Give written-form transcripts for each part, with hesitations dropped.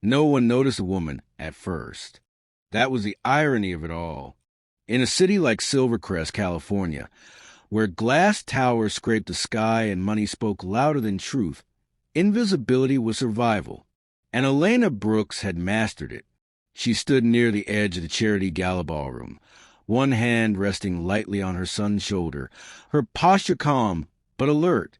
No one noticed the woman at first. That was the irony of it all. In a city like Silvercrest, California, where glass towers scraped the sky and money spoke louder than truth, invisibility was survival. And Elena Brooks had mastered it. She stood near the edge of the charity gala ballroom, one hand resting lightly on her son's shoulder, her posture calm but alert,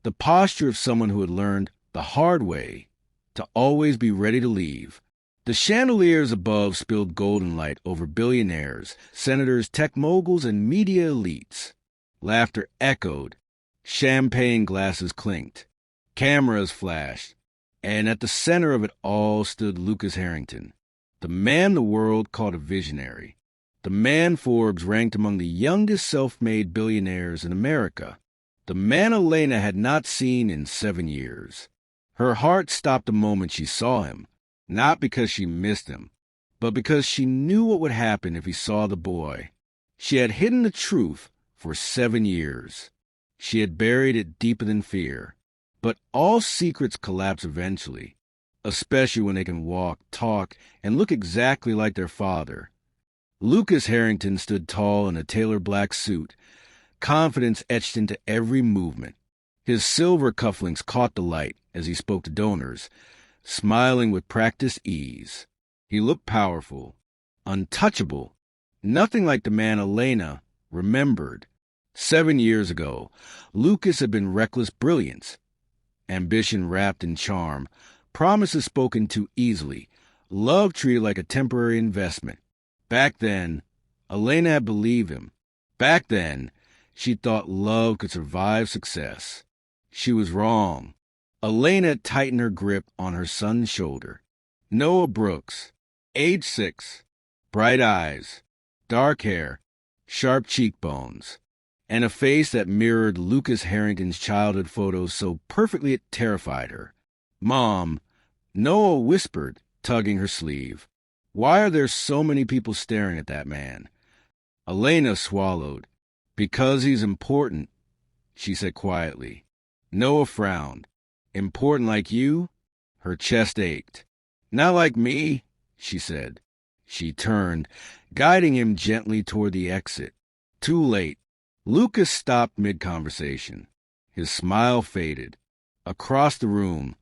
the posture of someone who had learned the hard way to always be ready to leave. The chandeliers above spilled golden light over billionaires, senators, tech moguls, and media elites. Laughter echoed. Champagne glasses clinked. Cameras flashed. And at the center of it all stood Lucas Harrington, the man the world called a visionary, the man Forbes ranked among the youngest self-made billionaires in America, the man Elena had not seen in 7 years. Her heart stopped the moment she saw him, not because she missed him, but because she knew what would happen if he saw the boy. She had hidden the truth for 7 years. She had buried it deeper than fear. But all secrets collapse eventually, especially when they can walk, talk, and look exactly like their father. Lucas Harrington stood tall in a tailored black suit, confidence etched into every movement. His silver cufflinks caught the light as he spoke to donors, smiling with practiced ease. He looked powerful, untouchable, nothing like the man Elena remembered. 7 years ago, Lucas had been reckless brilliance, ambition wrapped in charm, promises spoken too easily, love treated like a temporary investment. Back then, Elena had believed him. Back then, she thought love could survive success. She was wrong. Elena tightened her grip on her son's shoulder. Noah Brooks, age 6, bright eyes, dark hair, sharp cheekbones, and a face that mirrored Lucas Harrington's childhood photos so perfectly it terrified her. "Mom," Noah whispered, tugging her sleeve. "Why are there so many people staring at that man?" Elena swallowed. "Because he's important," she said quietly. Noah frowned. "Important like you?" Her chest ached. "Not like me," she said. She turned, guiding him gently toward the exit. Too late. Lucas stopped mid-conversation. His smile faded. Across the room,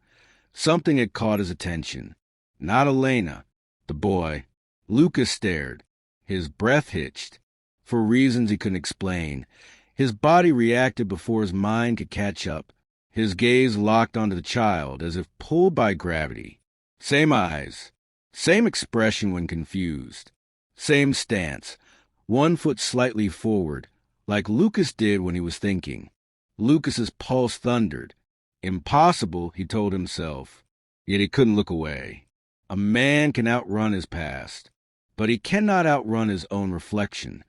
something had caught his attention. Not Elena, the boy. Lucas stared. His breath hitched. For reasons he couldn't explain, his body reacted before his mind could catch up. His gaze locked onto the child as if pulled by gravity. Same eyes. Same expression when confused. Same stance. One foot slightly forward, like Lucas did when he was thinking. Lucas's pulse thundered. Impossible, he told himself. Yet he couldn't look away. A man can outrun his past, but he cannot outrun his own reflection.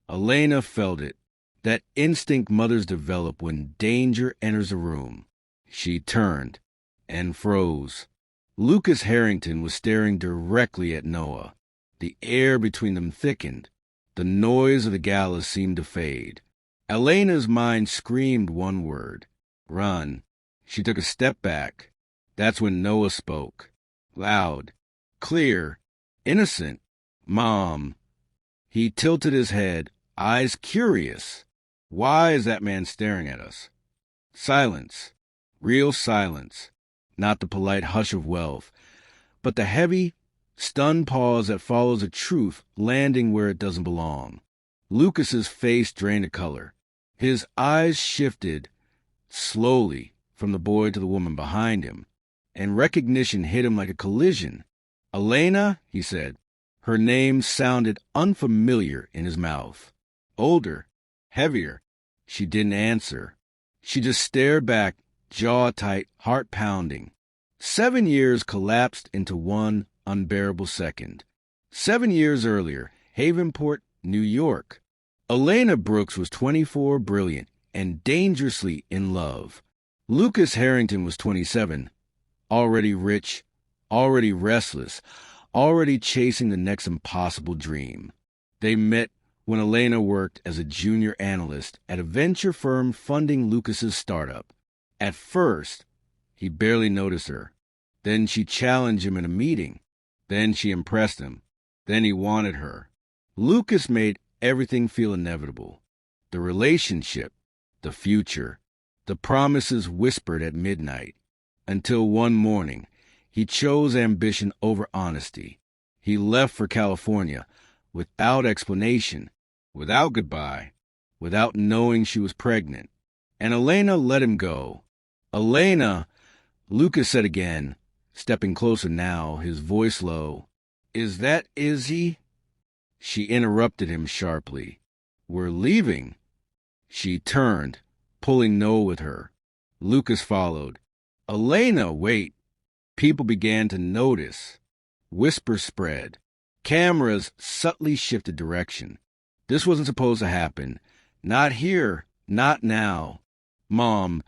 Elena felt it, that instinct mothers develop when danger enters a room. She turned and froze. Lucas Harrington was staring directly at Noah. The air between them thickened. The noise of the gala seemed to fade. Elena's mind screamed one word: run. She took a step back. That's when Noah spoke. Loud, clear, innocent. "Mom." He tilted his head, eyes curious. "Why is that man staring at us?" Silence. Real silence. Not the polite hush of wealth, but the heavy, stunned pause that follows a truth landing where it doesn't belong. Lucas's face drained of color. His eyes shifted slowly from the boy to the woman behind him, and recognition hit him like a collision. "Elena," he said. Her name sounded unfamiliar in his mouth. Older, heavier. She didn't answer. She just stared back, jaw tight, heart pounding. 7 years collapsed into one unbearable second. 7 years earlier, Havenport, New York. Elena Brooks was 24, brilliant, and dangerously in love. Lucas Harrington was 27, already rich, already restless, already chasing the next impossible dream. They met when Elena worked as a junior analyst at a venture firm funding Lucas's startup. At first, he barely noticed her. Then she challenged him in a meeting. Then she impressed him. Then he wanted her. Lucas made everything feel inevitable. The relationship, the future, the promises whispered at midnight. Until one morning, he chose ambition over honesty. He left for California without explanation, without goodbye, without knowing she was pregnant. And Elena let him go. Elena, Lucas said again, stepping closer now, his voice low. Is that Izzy? She interrupted him sharply. We're leaving. She turned, pulling Noah with her. Lucas followed. Elena, wait. People began to notice. Whispers spread. Cameras subtly shifted direction. This wasn't supposed to happen. Not here. Not now. Mom,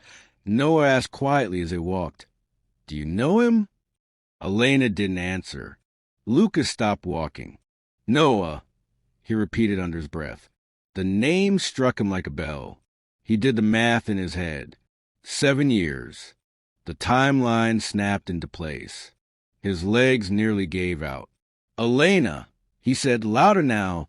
Noah asked quietly as they walked. Do you know him? Elena didn't answer. Lucas stopped walking. Noah, he repeated under his breath. The name struck him like a bell. He did the math in his head. 7 years. The timeline snapped into place. His legs nearly gave out. Elena, he said, louder now,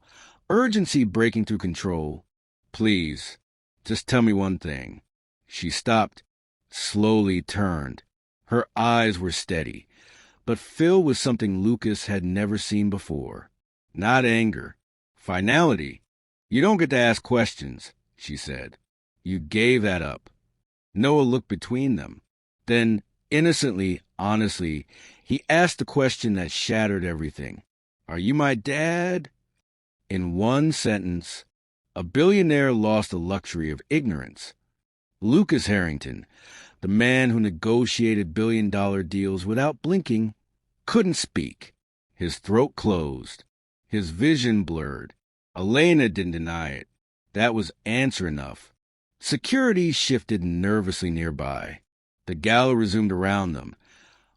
urgency breaking through control. Please, just tell me one thing. She stopped, slowly turned. Her eyes were steady, but filled with something Lucas had never seen before. Not anger. Finality. You don't get to ask questions, she said. You gave that up. Noah looked between them. Then, innocently, honestly, he asked the question that shattered everything. Are you my dad? In one sentence, a billionaire lost the luxury of ignorance. Lucas Harrington, the man who negotiated billion-dollar deals without blinking, couldn't speak. His throat closed. His vision blurred. Elena didn't deny it. That was answer enough. Security shifted nervously nearby. The gala resumed around them,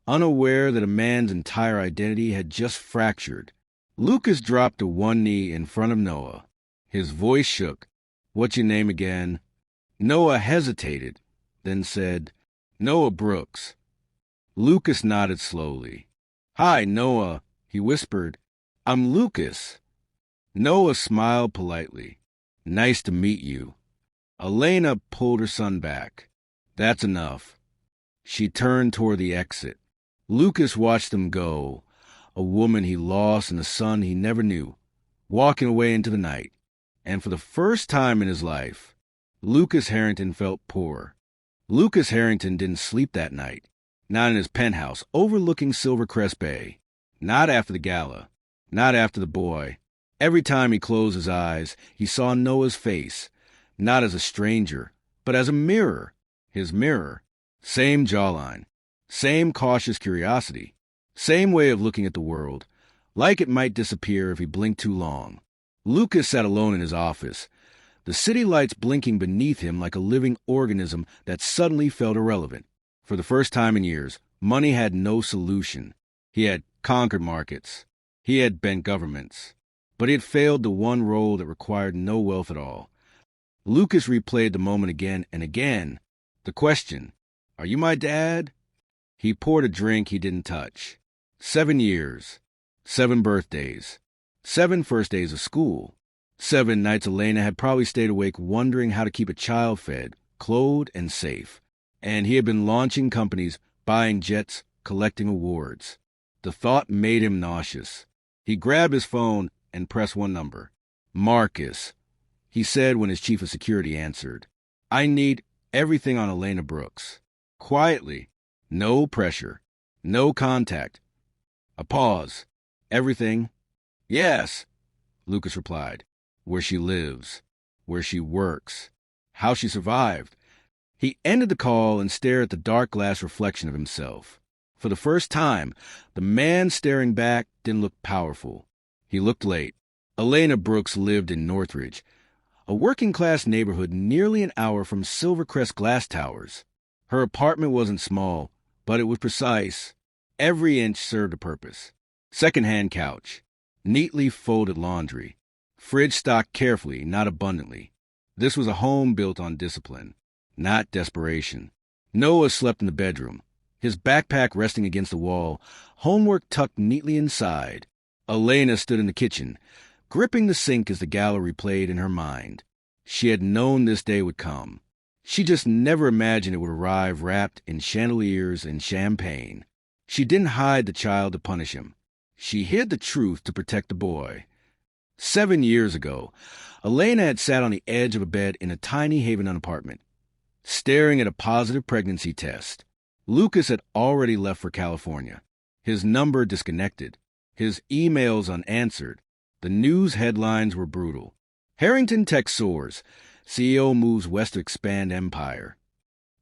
unaware that a man's entire identity had just fractured. Lucas dropped to one knee in front of Noah. His voice shook. What's your name again? Noah hesitated, then said, Noah Brooks. Lucas nodded slowly. Hi, Noah, he whispered. I'm Lucas. Noah smiled politely. Nice to meet you. Elena pulled her son back. That's enough. She turned toward the exit. Lucas watched them go, a woman he lost and a son he never knew, walking away into the night. And for the first time in his life, Lucas Harrington felt poor. Lucas Harrington didn't sleep that night, not in his penthouse overlooking Silvercrest Bay, not after the gala, not after the boy. Every time he closed his eyes, he saw Noah's face, not as a stranger, but as a mirror, his mirror. Same jawline, same cautious curiosity, same way of looking at the world, like it might disappear if he blinked too long. Lucas sat alone in his office, the city lights blinking beneath him like a living organism that suddenly felt irrelevant. For the first time in years, money had no solution. He had conquered markets. He had bent governments. But he had failed the one role that required no wealth at all. Lucas replayed the moment again and again. The question, are you my dad? He poured a drink he didn't touch. 7 years. 7 birthdays. 7 first days of school. 7 nights Elena had probably stayed awake wondering how to keep a child fed, clothed, and safe. And he had been launching companies, buying jets, collecting awards. The thought made him nauseous. He grabbed his phone and pressed one number. Marcus, he said when his chief of security answered. I need everything on Elena Brooks. Quietly. No pressure. No contact. A pause. Everything. Yes, Lucas replied. Where she lives. Where she works. How she survived. He ended the call and stared at the dark glass reflection of himself. For the first time, the man staring back didn't look powerful. He looked late. Elena Brooks lived in Northridge, a working-class neighborhood nearly an hour from Silvercrest glass towers. Her apartment wasn't small, but it was precise. Every inch served a purpose. Second-hand couch. Neatly folded laundry. Fridge stocked carefully, not abundantly. This was a home built on discipline, not desperation. Noah slept in the bedroom. his backpack resting against the wall, homework tucked neatly inside. Elena stood in the kitchen, gripping the sink as the gallery played in her mind. She had known this day would come. She just never imagined it would arrive wrapped in chandeliers and champagne. She didn't hide the child to punish him. She hid the truth to protect the boy. 7 years ago, Elena had sat on the edge of a bed in a tiny Haven apartment, staring at a positive pregnancy test. Lucas had already left for California. His number disconnected. His emails unanswered. The news headlines were brutal. Harrington Tech soars. CEO moves west to expand empire.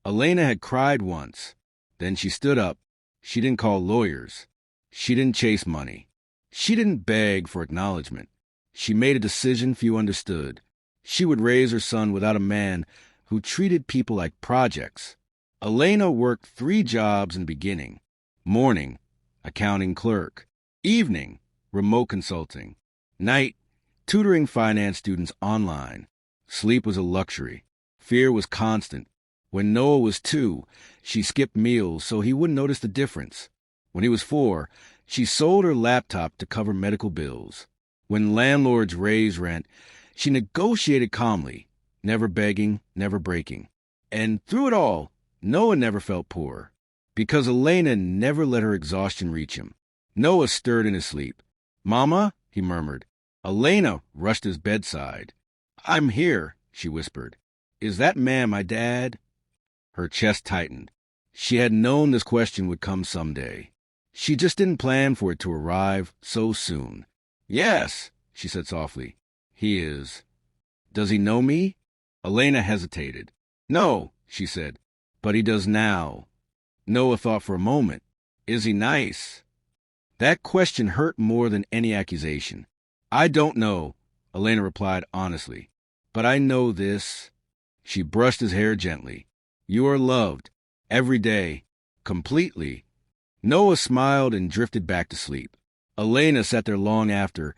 Elena had cried once. Then she stood up. She didn't call lawyers. She didn't chase money. She didn't beg for acknowledgement. She made a decision few understood. She would raise her son without a man who treated people like projects. Elena worked 3 jobs in the beginning. Morning, accounting clerk. Evening, remote consulting. Night, tutoring finance students online. Sleep was a luxury. Fear was constant. When Noah was 2, she skipped meals so he wouldn't notice the difference. When he was 4, she sold her laptop to cover medical bills. When landlords raised rent, she negotiated calmly, never begging, never breaking. And through it all, Noah never felt poor, because Elena never let her exhaustion reach him. Noah stirred in his sleep. "Mama," he murmured. Elena rushed his bedside. "I'm here," she whispered. "Is that man my dad?" Her chest tightened. She had known this question would come someday. She just didn't plan for it to arrive so soon. "Yes," she said softly. "He is." "Does he know me?" Elena hesitated. "No," she said, "but he does now." Noah thought for a moment. "Is he nice?" That question hurt more than any accusation. "I don't know," Elena replied honestly. "But I know this." She brushed his hair gently. "You are loved. Every day. Completely." Noah smiled and drifted back to sleep. Elena sat there long after,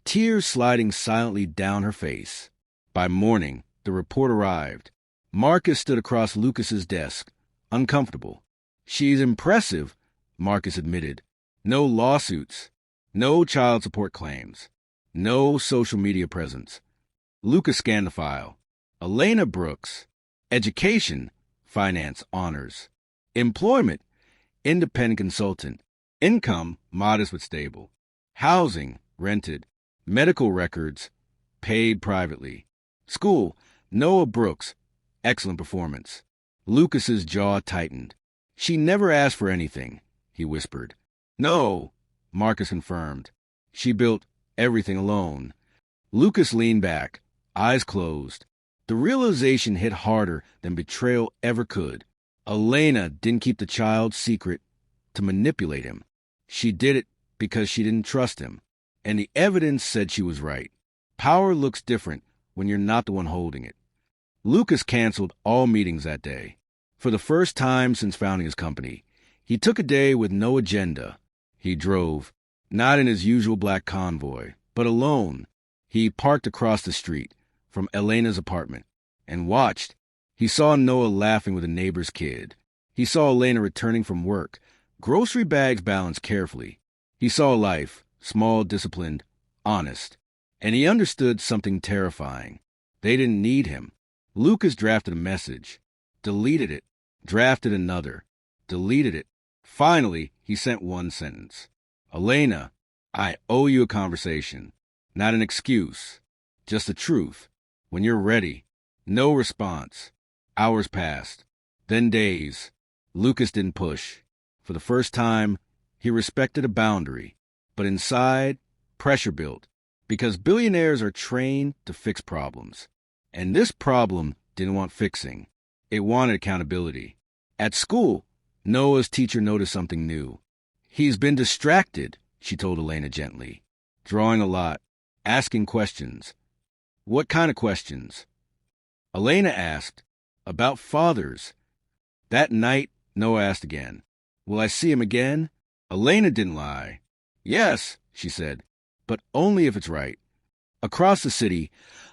tears sliding silently down her face. By morning, the report arrived. Marcus stood across Lucas's desk, uncomfortable. "She's impressive," Marcus admitted. "No lawsuits. No child support claims. No social media presence." Lucas scanned the file. Elena Brooks. Education, finance honors. Employment, independent consultant. Income, modest but stable. Housing, rented. Medical records, paid privately. School, Noah Brooks, excellent performance. Lucas's jaw tightened. "She never asked for anything," he whispered. "No," Marcus confirmed. "She built everything alone." Lucas leaned back, eyes closed. The realization hit harder than betrayal ever could. Elena didn't keep the child secret to manipulate him. She did it because she didn't trust him. And the evidence said she was right. Power looks different when you're not the one holding it. Lucas canceled all meetings that day. For the first time since founding his company, he took a day with no agenda. He drove, not in his usual black convoy, but alone. He parked across the street from Elena's apartment and watched. He saw Noah laughing with a neighbor's kid. He saw Elena returning from work, grocery bags balanced carefully. He saw life, small, disciplined, honest. And he understood something terrifying. They didn't need him. Lucas drafted a message, deleted it, drafted another, deleted it. Finally, he sent one sentence. "Elena, I owe you a conversation. Not an excuse, just the truth. When you're ready." No response. Hours passed. Then days. Lucas didn't push. For the first time, he respected a boundary. But inside, pressure built. Because billionaires are trained to fix problems. And this problem didn't want fixing. It wanted accountability. At school, Noah's teacher noticed something new. "He's been distracted," she told Elena gently. "Drawing a lot. Asking questions." "What kind of questions?" Elena asked. "About fathers." That night, Noah asked again. "Will I see him again?" Elena didn't lie. "Yes," she said, "but only if it's right." Across the city,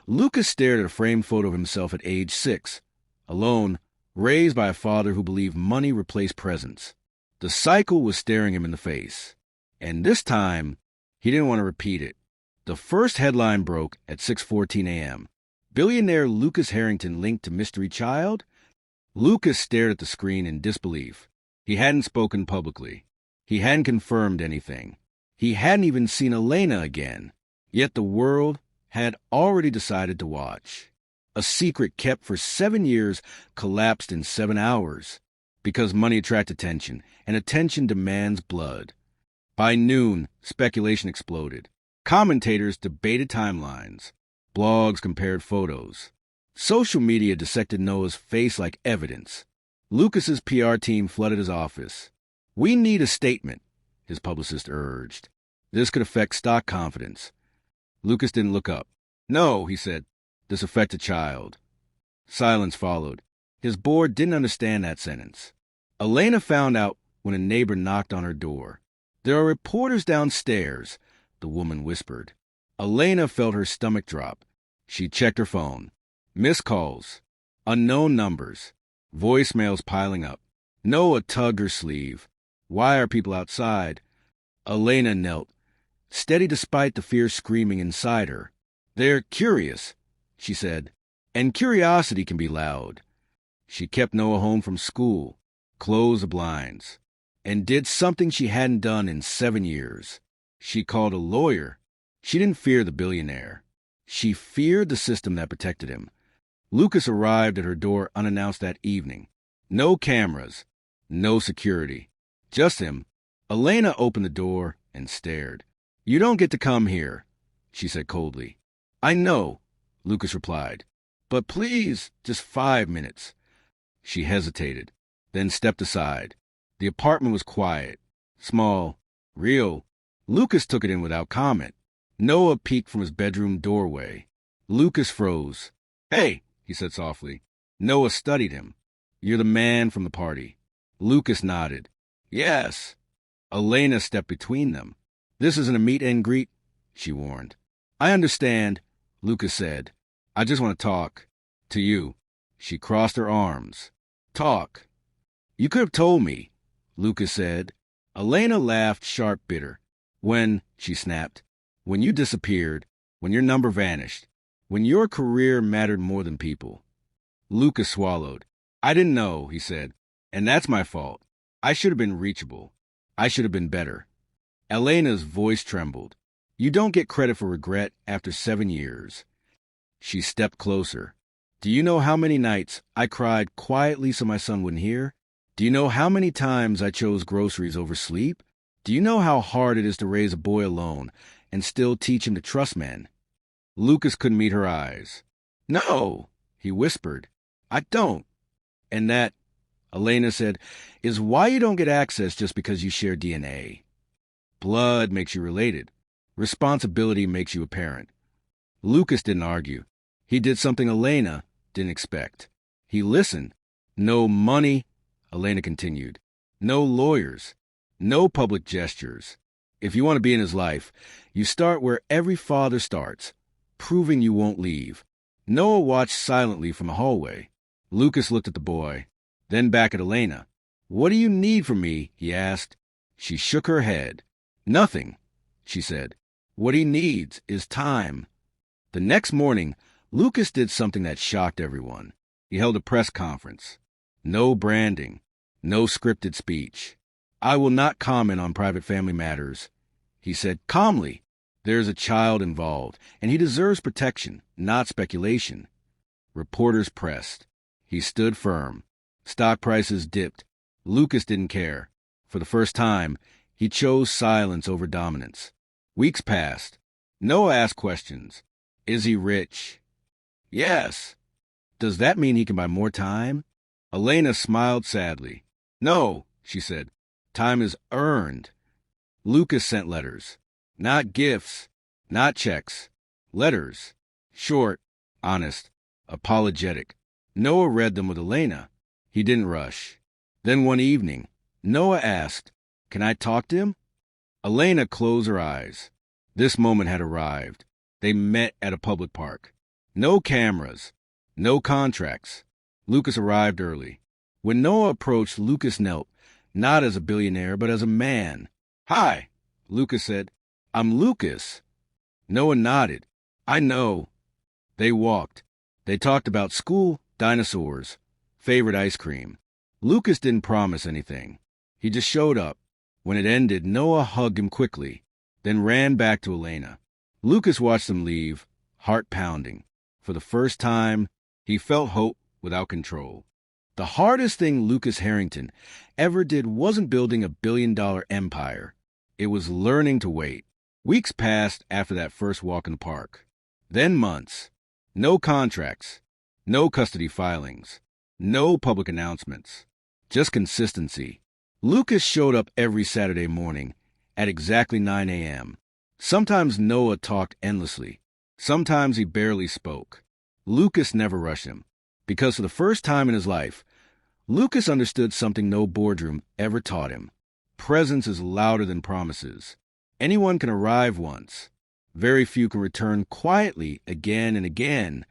Lucas stared at a framed photo of himself at age 6, alone, raised by a father who believed money replaced presence. The cycle was staring him in the face. And this time, he didn't want to repeat it. The first headline broke at 6:14 a.m. Billionaire Lucas Harrington linked to mystery child? Lucas stared at the screen in disbelief. He hadn't spoken publicly. He hadn't confirmed anything. He hadn't even seen Elena again. Yet the world had already decided to watch. A secret kept for 7 years collapsed in 7 hours. Because money attracts attention, and attention demands blood. By noon, speculation exploded. Commentators debated timelines. Blogs compared photos. Social media dissected Noah's face like evidence. Lucas's PR team flooded his office. "We need a statement," his publicist urged. "This could affect stock confidence." Lucas didn't look up. "No," he said. "This affects a child." Silence followed. His board didn't understand that sentence. Elena found out when a neighbor knocked on her door. "There are reporters downstairs," the woman whispered. Elena felt her stomach drop. She checked her phone. Missed calls. Unknown numbers. Voicemails piling up. Noah tugged her sleeve. "Why are people outside?" Elena knelt, steady despite the fierce screaming inside her. "They're curious," she said. "And curiosity can be loud." She kept Noah home from school, closed the blinds, and did something she hadn't done in 7 years. She called a lawyer. She didn't fear the billionaire. She feared the system that protected him. Lucas arrived at her door unannounced that evening. No cameras, no security, just him. Elena opened the door and stared. "You don't get to come here," she said coldly. "I know," Lucas replied. "But please, just 5 minutes." She hesitated, then stepped aside. The apartment was quiet, small, real. Lucas took it in without comment. Noah peeked from his bedroom doorway. Lucas froze. "Hey," he said softly. Noah studied him. "You're the man from the party." Lucas nodded. "Yes." Elena stepped between them. "This isn't a meet and greet," she warned. "I understand," Lucas said. "I just want to talk. To you." She crossed her arms. "Talk." "You could have told me," Lucas said. Elena laughed, sharp, bitter. "When," she snapped, "when you disappeared, when your number vanished, when your career mattered more than people." Lucas swallowed. "I didn't know," he said, "and that's my fault. I should have been reachable. I should have been better." Elena's voice trembled. "You don't get credit for regret after 7 years." She stepped closer. "Do you know how many nights I cried quietly so my son wouldn't hear? Do you know how many times I chose groceries over sleep? Do you know how hard it is to raise a boy alone and still teach him to trust men?" Lucas couldn't meet her eyes. "No," he whispered. "I don't." "And that," Elena said, "is why you don't get access just because you share DNA. Blood makes you related. Responsibility makes you a parent." Lucas didn't argue. He did something Elena didn't expect. He listened. "No money," Elena continued. "No lawyers. No public gestures. If you want to be in his life, you start where every father starts, proving you won't leave." Noah watched silently from a hallway. Lucas looked at the boy, then back at Elena. "What do you need from me?" he asked. She shook her head. "Nothing," she said. "What he needs is time." The next morning, Lucas did something that shocked everyone. He held a press conference. No branding, no scripted speech. "I will not comment on private family matters," he said calmly. "There's a child involved, and he deserves protection, not speculation." Reporters pressed. He stood firm. Stock prices dipped. Lucas didn't care. For the first time, he chose silence over dominance. Weeks passed. Noah asked questions. "Is he rich?" "Yes." "Does that mean he can buy more time?" Elena smiled sadly. "No," she said. "Time is earned." Lucas sent letters. Not gifts, not checks. Letters. Short, honest, apologetic. Noah read them with Elena. He didn't rush. Then one evening, Noah asked, "Can I talk to him?" Elena closed her eyes. This moment had arrived. They met at a public park. No cameras, no contracts. Lucas arrived early. When Noah approached, Lucas knelt, not as a billionaire, but as a man. "Hi," Lucas said. "I'm Lucas." Noah nodded. "I know." They walked. They talked about school, dinosaurs, favorite ice cream. Lucas didn't promise anything. He just showed up. When it ended, Noah hugged him quickly, then ran back to Elena. Lucas watched them leave, heart pounding. For the first time, he felt hope without control. The hardest thing Lucas Harrington ever did wasn't building a billion-dollar empire. It was learning to wait. Weeks passed after that first walk in the park. Then months. No contracts. No custody filings. No public announcements. Just consistency. Lucas showed up every Saturday morning at exactly 9 a.m. Sometimes Noah talked endlessly. Sometimes he barely spoke. Lucas never rushed him, because for the first time in his life, Lucas understood something no boardroom ever taught him. Presence is louder than promises. Anyone can arrive once. Very few can return quietly again and again.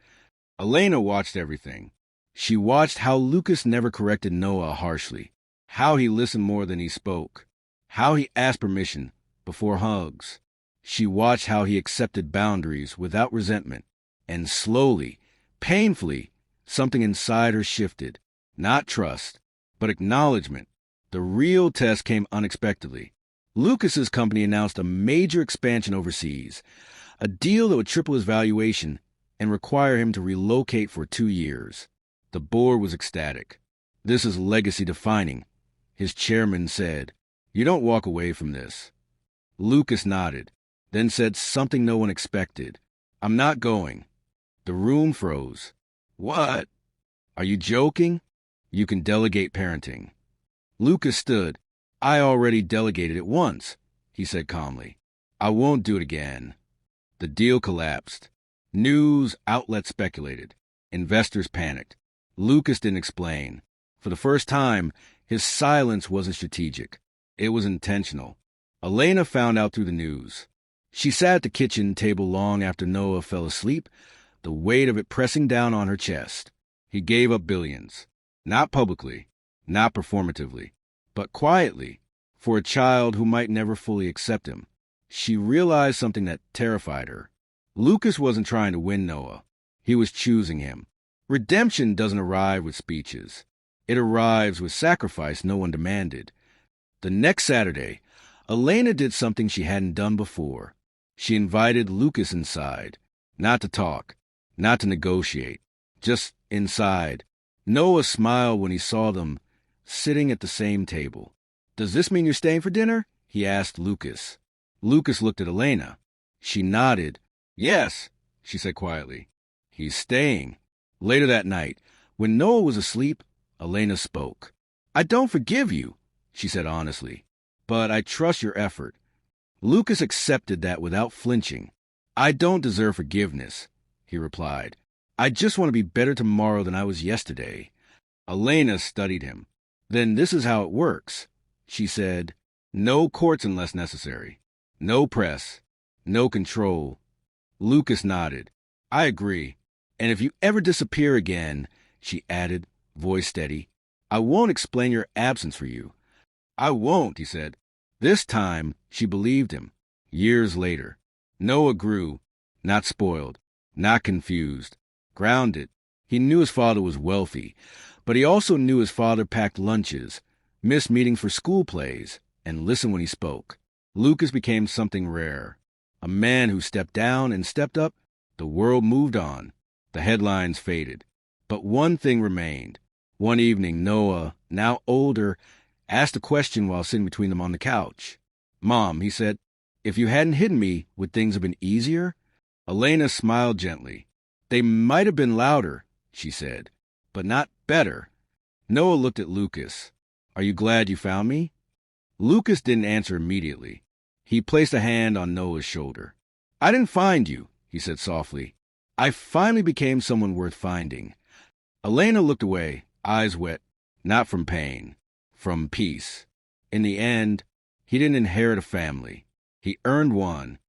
Elena watched everything. She watched how Lucas never corrected Noah harshly, how he listened more than he spoke, how he asked permission before hugs. She watched how he accepted boundaries without resentment. And slowly, painfully, something inside her shifted. Not trust, but acknowledgement. The real test came unexpectedly. Lucas's company announced a major expansion overseas, a deal that would triple his valuation and require him to relocate for 2 years. The board was ecstatic. "This is legacy defining," his chairman said. "You don't walk away from this." Lucas nodded, then said something no one expected. "I'm not going." The room froze. "What? Are you joking?" "You can delegate parenting." Lucas stood. "I already delegated it once," he said calmly. "I won't do it again." The deal collapsed. News outlets speculated. Investors panicked. Lucas didn't explain. For the first time, his silence wasn't strategic. It was intentional. Elena found out through the news. She sat at the kitchen table long after Noah fell asleep, the weight of it pressing down on her chest. He gave up billions. Not publicly, not performatively, but quietly, for a child who might never fully accept him. She realized something that terrified her. Lucas wasn't trying to win Noah. He was choosing him. Redemption doesn't arrive with speeches. It arrives with sacrifice no one demanded. The next Saturday, Elena did something she hadn't done before. She invited Lucas inside. Not to talk, not to negotiate, just inside. Noah smiled when he saw them sitting at the same table. "Does this mean you're staying for dinner?" he asked Lucas. Lucas looked at Elena. She nodded. "Yes," she said quietly. "He's staying." Later that night, when Noah was asleep, Elena spoke. "I don't forgive you," she said honestly, "but I trust your effort." Lucas accepted that without flinching. "I don't deserve forgiveness," he replied. "I just want to be better tomorrow than I was yesterday." Elena studied him. "Then this is how it works," she said. "No courts unless necessary. No press. No control." Lucas nodded. "I agree. And if you ever disappear again," she added, voice steady, "I won't explain your absence for you." "I won't," he said. This time, she believed him. Years later, Noah grew, not spoiled, not confused, grounded. He knew his father was wealthy, but he also knew his father packed lunches, missed meetings for school plays, and listened when he spoke. Lucas became something rare. A man who stepped down and stepped up. The world moved on. The headlines faded. But one thing remained. One evening, Noah, now older, asked a question while sitting between them on the couch. "Mom," he said, "if you hadn't hidden me, would things have been easier?" Elena smiled gently. "They might have been louder," she said, "but not better." Noah looked at Lucas. "Are you glad you found me?" Lucas didn't answer immediately. He placed a hand on Noah's shoulder. "I didn't find you," he said softly. "I finally became someone worth finding." Elena looked away, eyes wet, not from pain, from peace. In the end, he didn't inherit a family. He earned one.